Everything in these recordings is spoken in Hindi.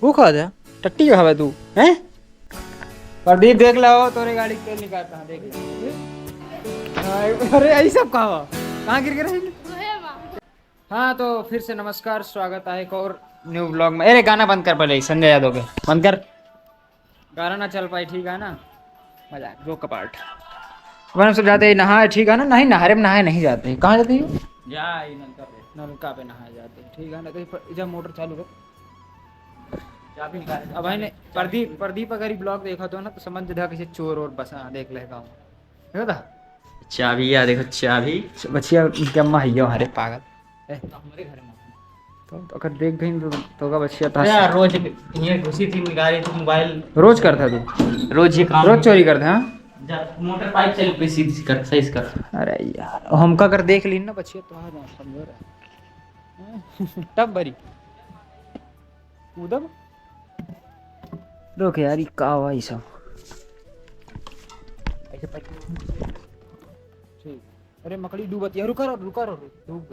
वो खा जा टट्टी खावे तू हैं प्रदीप देख लो तोरे गाड़ी तेल निकालता है देख ले अरे यही सब खावा कहाँ गिर गिर हाँ तो फिर से नमस्कार स्वागत है एक और न्यू ब्लॉग में। अरे गाना बंद कर पहले संजय यादव के बंद कर गाना ना चल पाए ठीक है ना मजाक जो कपाट अपन सब जाते नहाए ठीक है ना नहीं नहारे में नहाए नहीं जाते कहाँ जाते हो नलका पे नहाए जाते ठीक है ना तो जब मोटर चालू कर अब भाई ने प्रदीप अगर ब्लॉग देखा तो ना तो समझ जा किसी चोर और बसा देख लेगा देखो था चाबी या देखो चाबी बच्चिया उनके अम्मा है हमारे पागल हमारे घर में तो अगर देख गई तो का बच्चिया था यार रोज ये घुसी थी गाड़ी तो मोबाइल रोज करता तू रोज ये काम रोज चोरी करता हाँ मोटर पाइप चल पे सीधी कर सही कर। अरे यार हमका अगर देख ली ना बच्चिया तो आ जाओ समझो रहा तब बरी उदब रुक यार ये का हुआ ये सब ठीक अरे मकड़ी डूबत यार रुका डूब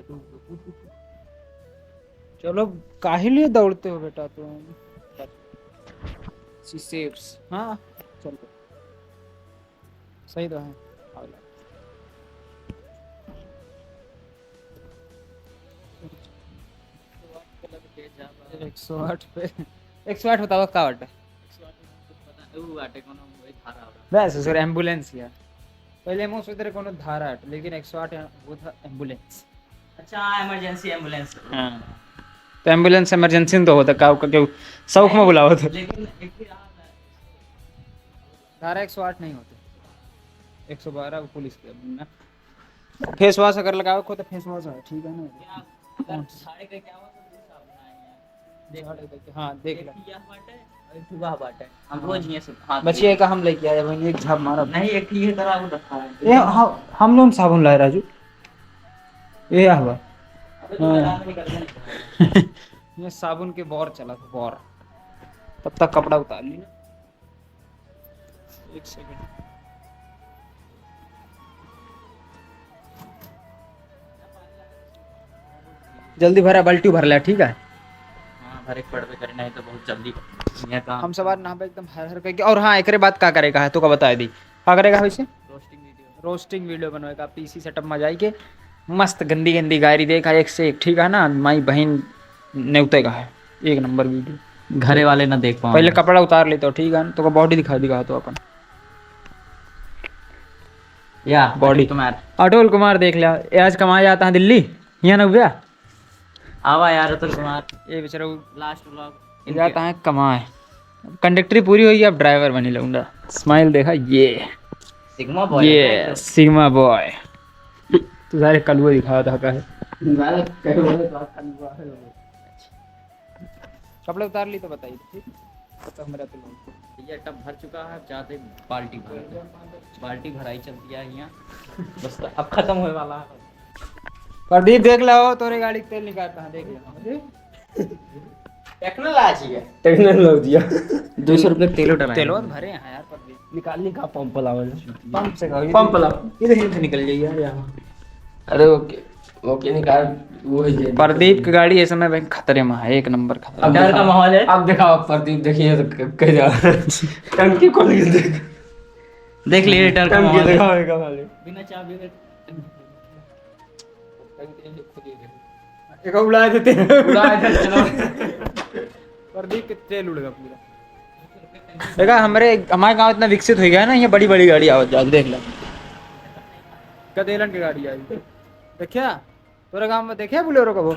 चलो काहे लिए दौड़ते हो बेटा तुम सी सेव्स हाँ चलो सही तो है 108 पे 108 बताओ का वाट बस सर एम्बुलेंस यार पहले मैं सोच रहे कोनो धारा लेकिन 108 वो था एम्बुलेंस। अच्छा इमरजेंसी एम्बुलेंस हाँ तो एम्बुलेंस इमरजेंसी तो होता का क्यों शौक में बुलाओ तो लेकिन एक धारा 108 नहीं होते 112 पुलिस के ना फेस वॉश अगर लगाओ को तो फेस वॉश है ठीक है ना साढ़े का क्या हुआ देख हाँ देख ले सुबह बाटे हम रोज ये सब हां बचिए का हम लेके आए भाई एक झाप मारा नहीं एक ही तरह वो रखा है ये हम लोग साबुन लाए राजू ये हवा ये साबुन के बौर चला था बौर तब तक कपड़ा उतार ली ना एक सेकंड जल्दी भरा बाल्टी भर लिया ठीक है हां भरे पड़वे करना है तो बहुत जल्दी ये काम हम सवार ना एकदम हर हर करके और हाँ एकरे बात का करेगा है तो का बता दी का करेगा वैसे रोस्टिंग वीडियो बनवाएगा पीसी सेटअप में जाके मस्त गंदी गंदी गाड़ी देखा एक से एक ठीक है ना माई बहन नेवते का है एक नंबर वीडियो घरे वाले ना देख पाओ पहले कपड़ा उतार लेते हो ठीक है तो का बॉडी दिखा तो अपन या बॉडी तुम्हारा अटोल कुमार देख लिया ये आज कमाया जाता है दिल्ली यहाँ नव्या आवा यार अतुल कुमार ये बेचारा लास्ट व्लॉग जाता है कमाए कंडक्टरी पूरी हुई अब ड्राइवर बनी लगूंगा स्माइल देखा ये सिग्मा बॉय ये सिग्मा बॉय तू सारे कलुआ दिखाया था का है कपड़े उतार ली तो बताइए ठीक तो हमारा तो ये टब भर चुका है जाते बाल्टी भराई चलती है यहाँ बस अब खत्म होने वाला है प्रदीप देख लो तोरे गाड़ी तेल निकालता है देख लो टेक्नोलॉजी 200 रुपये तेल उठा तेल भरे हैं यार प्रदीप निकालने का पंप लाओ पंप से पंप लाओ इधर से निकल जाइए यार यहाँ अरे ओके निकाल वो है प्रदीप की गाड़ी इस समय भाई खतरे में है एक नंबर खतरे अब डर का माहौल है अब दिखाओ प्रदीप देखिए तो कह जा टंकी खोल के देख लिए डर का माहौल दिखाएगा बिना चाबी के एक उड़ाए देते चलो प्रदीप के तेल उड़ेगा पूरा देखा हमारे गांव इतना विकसित हो गया है ना ये बड़ी बड़ी गाड़ी आवत जा देख ला कदेलन की गाड़ी आई देखिया तोरे गांव में देखिया बोलेरो का वो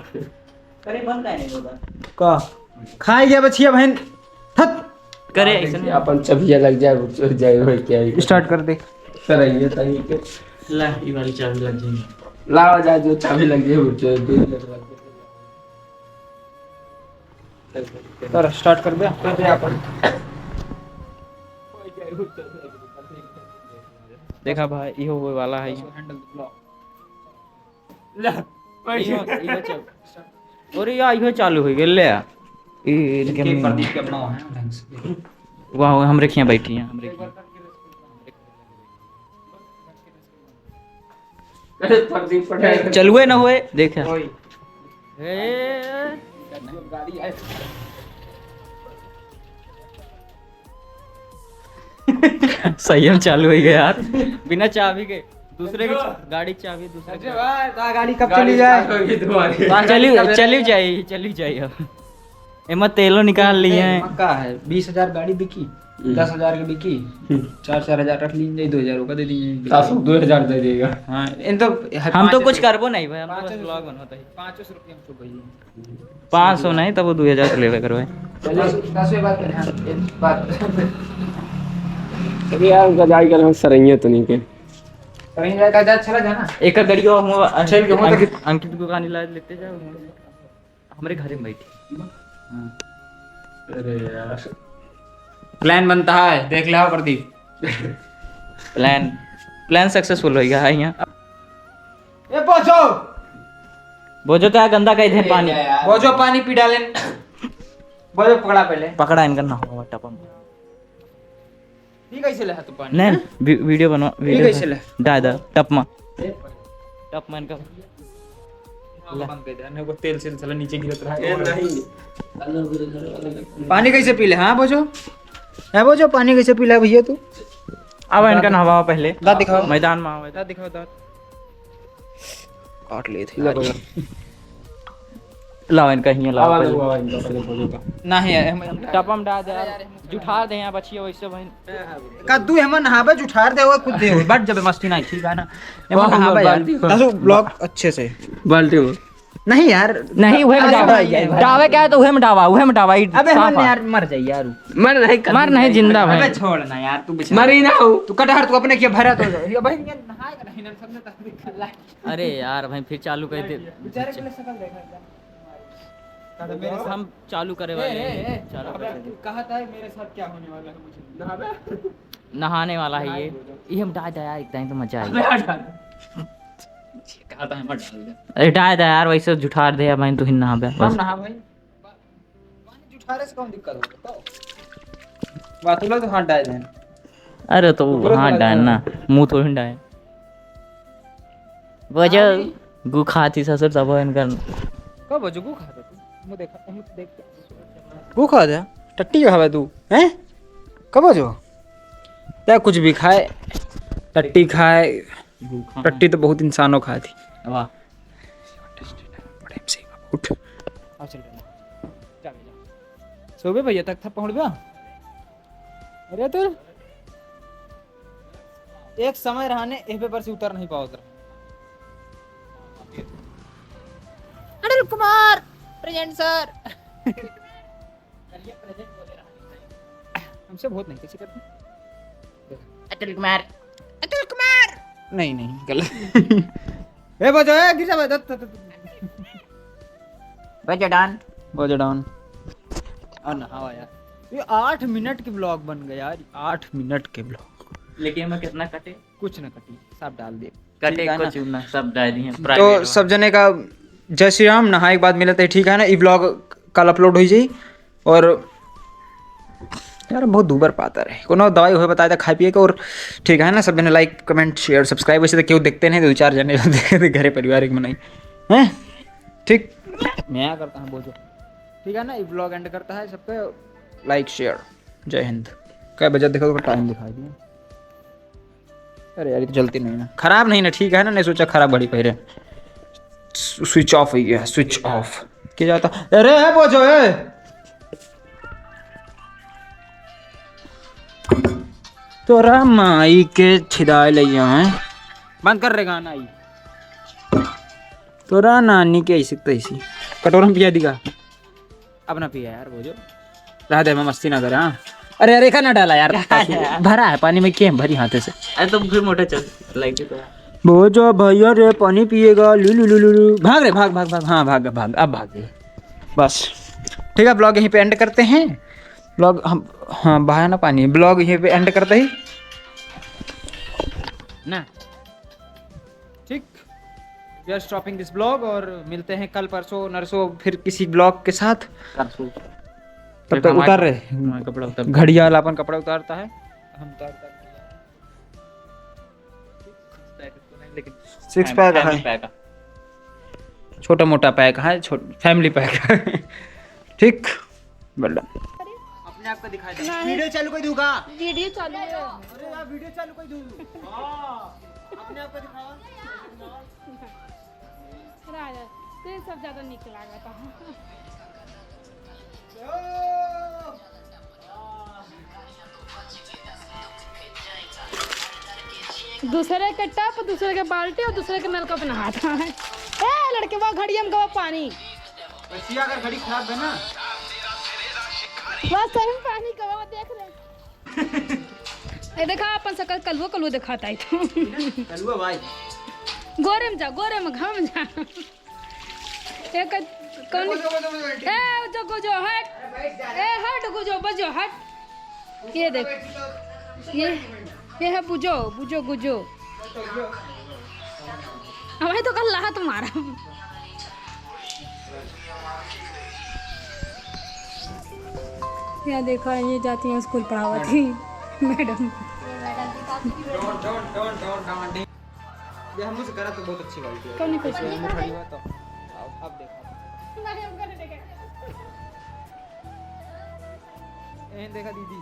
करे बंद नहीं होगा का खाई गया बचिया बहन थक करे ऐसा अपन चबिया लग जाए जाए हो क्या स्टार्ट कर दे सर ये तरीके ला ये वाली चाबी लग जाएगी लावा जाए जो चाबी लग जाए तर स्टार्ट कर दे अपन देखा भाई इहो होए वाला है हैंडल ब्लॉक ला और या इहो चालू हो गेल ले इनके प्रदीप के अपना है ढंग से वाह हम रेखियां बैठी हैं हम रेखियां प्रदीप पटेल चलुए ना हुए देखा संयम चालू हो गया यार, बिना चाबी के दूसरे की गाड़ी की चाबी दूसरे की। गाड़ी कब चली जाए? चली जाइए अब हिम्मत तेलो निकाल ली है। मक्का है 20,000 गाड़ी बिकी, 10,000 की बिकी, 4,000 रख लीजिए, 2,000 का दे दीजिए। 2,000 दे देगा। हाँ इन तो हम तो कुछ करबो नहीं भाई, हम तो बस ब्लॉग बनवाते हैं। 500 रुपये हमको भैया। 500 नहीं तब वो 2,000 लेवे करवाए। चलिए 10वें बात करें। हाँ, एक बात अरे यार उनका जाई कर हम सरैया तो नहीं के। कहीं जाएगा जा चला जाना। एक गाड़ी और हम चल के वहाँ तक- अंकित को कहानी ला लेते जाओ हमारे घर में बैठी। अरे यार प्लान बनता है, देख लो प्रदीप। प्लान सक्सेसफुल हो गया है यहाँ। ए पहुंचो बोझो क्या गंदा कही थे पानी, पहुंचो पानी पी डालें। बोलो पकड़ा पहले। पकड़ा इनका ना हुआ टपम। ठीक कैसे ले तू पानी? नहीं वीडियो बनवा, वीडियो कैसे ले? दादा टप में इनका बंद कर दे, ने को तेल से चला नीचे गिरत रहा है। नहीं पानी कैसे पी ले? हाँ बोझो है, बोझो पानी कैसे पी ले भैया तू? अब इनका नहवाओ पहले, दांत दिखाओ। मैदान में आओ। दांत दिखाओ, दांत काट लिए थे। लाओ इनका हियां लाओ आवाज पहले। हुआ इनका पहले बोलो का। नहीं है टपम डाल दे जुठा दे यहाँ बचिए वैसे बहन। कद्दू हमन नहाबे जुठार दे, वो खुद दे बट जब मस्ती नहीं ठीक है ना। हमन हाँ, नहाबे यार बाल्टी हो। दसो ब्लॉग अच्छे से। बाल्टी में नहीं यार नहीं उहे में अरे डावा, भाई, डावे क्या है तो उहे में डावा अबे साफ हमन है। यार मर जाई यार। मर नहीं मर नहीं जिंदा अबे भाई। छोड़ ना यार तू बेचारा। मरी ना हो। तू कटहर तू अपने किया भरा तो ये भाई ये नहाएगा नहीं ना, सबने तस्वीर खल्ला अरे यार भाई फिर चालू कर दे। बेचारे के लिए शकल देखा मेरे साथ हम चालू करे वाले हैं। चालू अबे कर दे। तू कहा था मेरे साथ क्या होने वाला है मुझे नहाबे। नहाने वाला है ये हम डाल दे यार, एक टाइम तो मजा आएगा। कहा था मत डाल दे। अरे डाल दे यार वैसे जुठार दे भाई तू ही नहा बे हम बस। नहा भाई पानी जुठारे से कौन दिक्कत होगा बताओ। बात लो तो हाथ डाल देना। अरे तो हाँ डाल ना, मुंह तो ही डाल वजह गु खाती ससुर सब इनका। कब बजू को खाता तू? मुंह देखा मुंह देख को खा दे टट्टी खावे तू हैं? कब बजो या कुछ भी खाए, टट्टी खाए। टट्टी तो बहुत इंसानों खाई थी। वाह उठ आ चल जा सो बे भैया तक था पहुंच गया। अरे तू एक समय रहने ए पेपर से उतर नहीं पाओ उतर। Anil Kumar present sir. हमसे बहुत नहीं कैसे करते। अतुल कुमार नहीं नहीं गलत। ए बजो ए गिर जा बजा डान बजो डाउन। और नहावा यार ये 8 मिनट के ब्लॉग बन गया यार। 8 मिनट के ब्लॉग लेकिन में कितना कटे कुछ ना कटी सब डाल दिए। कटे को चुनना सब डाल दिए तो सब जने का जय श्री राम। नहाए के बाद मिलते ठीक है ना। ये ब्लॉग कल अपलोड हो जाई। और यार बहुत दूबर पाता रहे कोनो दवाई हुए बताया था खाए पिए का। और ठीक है ना सब जने लाइक कमेंट शेयर सब्सक्राइब वैसे तो क्यों देखते नहीं, 2-4 जने जो देखते घरे परिवार एक मनाई हैं ठीक। मैं करता हूँ बोझो ठीक है ना। ये ब्लॉग एंड करता है सबके लाइक शेयर। जय हिंद। क्या बजे देखो तो टाइम दिखाई दिया। अरे यार ये तो जलती नहीं ना, खराब नहीं ना ठीक है ना। नहीं सोचा खराब घड़ी पहले स्विच ऑफ हो गया। स्विच ऑफ क्या जाता। अरे है बोझो है तोरा माई के छिदाए लिया है। बंद कर रे गाना आई तोरा नानी के ऐसी तैसी कटोरा में पिया दिखा। अब ना पिया यार बोझो रह दे मैं मस्ती ना करे। हाँ अरे अरे का ना डाला यार भरा है पानी में क्या भरी हाथे से। अरे तुम फिर मोटे चल लाइक तो बोझो भैया रे पानी पिएगा लू लू लू लू लू। भाग रे भाग भाग भाग। हाँ भाग भाग अब भाग गए बस ठीक है। ब्लॉग यहीं पे एंड करते हैं। ब्लॉग हम हाँ बहाया ना पानी। ब्लॉग यहीं पे एंड करते ही ना ठीक। We are stopping this blog और मिलते हैं कल परसों नरसों फिर किसी ब्लॉग के साथ। तब तक उतार रहे कपड़ा उतर घड़ियाल अपन कपड़ा उतारता है हम उतारता है। लेकिन 6 पैक है पैक छोटा मोटा पैक है फैमिली पैक है ठीक वेल डन। अपने आप को दिखाई दे। नहीं। वीडियो चालू कर दूंगा। वीडियो चालू है। अरे यार वीडियो चालू कर दूं। हां अपने आप को दिखावा। राजा तो सब ज्यादा निक लागता है। दूसरे के टप, दूसरे के बाल्टी और दूसरे के नलका पे नहाता है। ए लड़के वहाँ घड़िया में गवा पानी। बसिया अगर घड़ी खराब है ना वहाँ सही में पानी गवा देख रहे। ए देखा अपन सकल कलुआ कलुआ दिखाता है तो। चलुआ भाई गोरे में जा, गोरे में घाम जा। एक कौन ए जो गुजो हट, ए हट गुजो बजो हट। ये देख ये है बुझो बुझो गुजो। हमें तो कल लात मारा। यहाँ देखा ये जाती है स्कूल पढ़ावा थी मैडम। ये हम मुझे करा तो बहुत अच्छी बात है। कौन नहीं खुश मैं खड़ी हुआ तो अब देखा एहन देखा दीदी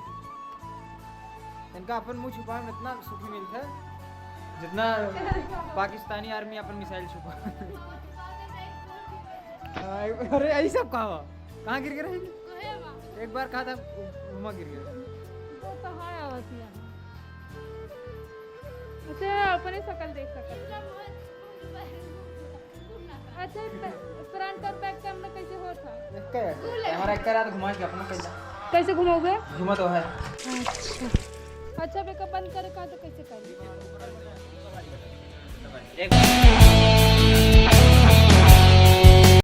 इनका अपन मुंह छुपाए में इतना सुखी मिलता है जितना पाकिस्तानी आर्मी अपन मिसाइल छुपा। अरे यही सब कहा कहाँ गिर गए? एक बार कहा था घुमा गिर गया। अच्छा अपने शकल देख सकते। अच्छा फ्रंट और बैक कैमरा कैसे होता? हमारा एक रात घुमा के अपना कैसा कैसे घुमाओगे? घुमा तो है। अच्छा बेकअप बंद करे का तो कैसे करें? एक